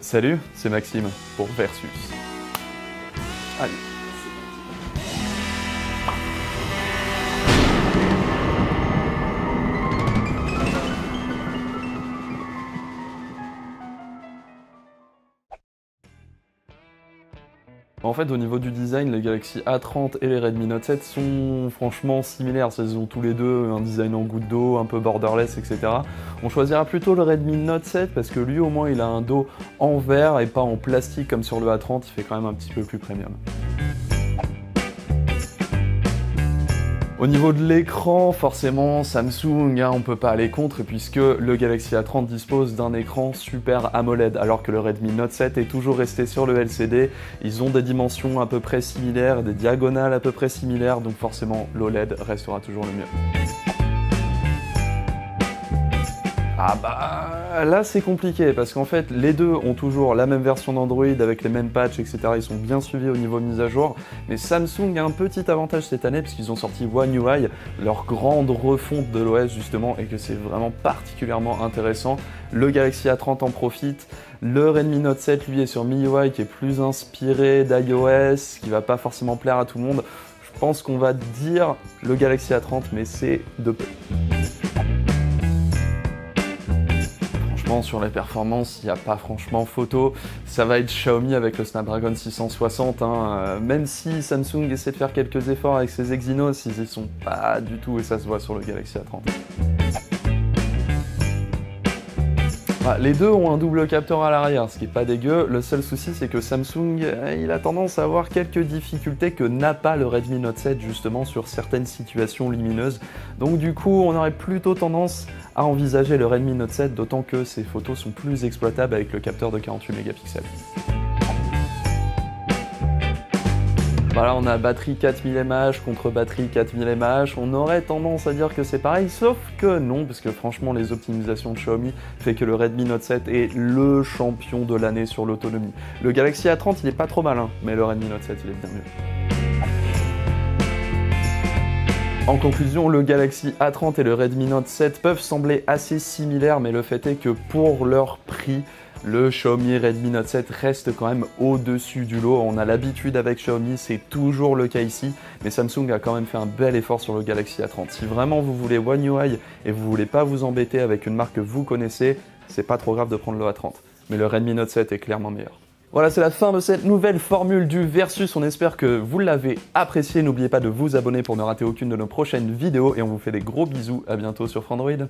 Salut, c'est Maxime pour Versus. Allez. En fait, au niveau du design, les Galaxy A30 et les Redmi Note 7 sont franchement similaires. Ils ont tous les deux un design en goutte d'eau, un peu borderless, etc. On choisira plutôt le Redmi Note 7 parce que lui, au moins, il a un dos en verre et pas en plastique comme sur le A30. Il fait quand même un petit peu plus premium. Au niveau de l'écran, forcément, Samsung, on peut pas aller contre puisque le Galaxy A30 dispose d'un écran Super AMOLED alors que le Redmi Note 7 est toujours resté sur le LCD. Ils ont des dimensions à peu près similaires, des diagonales à peu près similaires, donc forcément l'OLED restera toujours le mieux. Ah bah là c'est compliqué parce qu'en fait les deux ont toujours la même version d'Android avec les mêmes patchs, etc. Ils sont bien suivis au niveau mise à jour, mais Samsung a un petit avantage cette année puisqu'ils ont sorti One UI, leur grande refonte de l'OS justement, et que c'est vraiment particulièrement intéressant. Le Galaxy A30 en profite, le Redmi Note 7 lui est sur MIUI qui est plus inspiré d'iOS, qui va pas forcément plaire à tout le monde. Je pense qu'on va dire le Galaxy A30, mais c'est de peu. Sur les performances, il n'y a pas franchement photo. Ça va être Xiaomi avec le Snapdragon 660. Même si Samsung essaie de faire quelques efforts avec ses Exynos, ils y sont pas du tout et ça se voit sur le Galaxy A30. Les deux ont un double capteur à l'arrière, ce qui est pas dégueu. Le seul souci, c'est que Samsung, il a tendance à avoir quelques difficultés que n'a pas le Redmi Note 7, justement, sur certaines situations lumineuses. Donc du coup, on aurait plutôt tendance à envisager le Redmi Note 7, d'autant que ses photos sont plus exploitables avec le capteur de 48 mégapixels. Voilà, on a batterie 4000 mAh contre batterie 4000 mAh, on aurait tendance à dire que c'est pareil, sauf que non, parce que franchement les optimisations de Xiaomi fait que le Redmi Note 7 est le champion de l'année sur l'autonomie. Le Galaxy A30 il est pas trop mal, mais le Redmi Note 7 il est bien mieux. En conclusion, le Galaxy A30 et le Redmi Note 7 peuvent sembler assez similaires, mais le fait est que pour leur prix, le Xiaomi Redmi Note 7 reste quand même au-dessus du lot. On a l'habitude avec Xiaomi, c'est toujours le cas ici, mais Samsung a quand même fait un bel effort sur le Galaxy A30. Si vraiment vous voulez One UI et vous voulez pas vous embêter avec une marque que vous connaissez, c'est pas trop grave de prendre le A30. Mais le Redmi Note 7 est clairement meilleur. Voilà, c'est la fin de cette nouvelle formule du Versus. On espère que vous l'avez apprécié. N'oubliez pas de vous abonner pour ne rater aucune de nos prochaines vidéos et on vous fait des gros bisous. À bientôt sur Frandroid.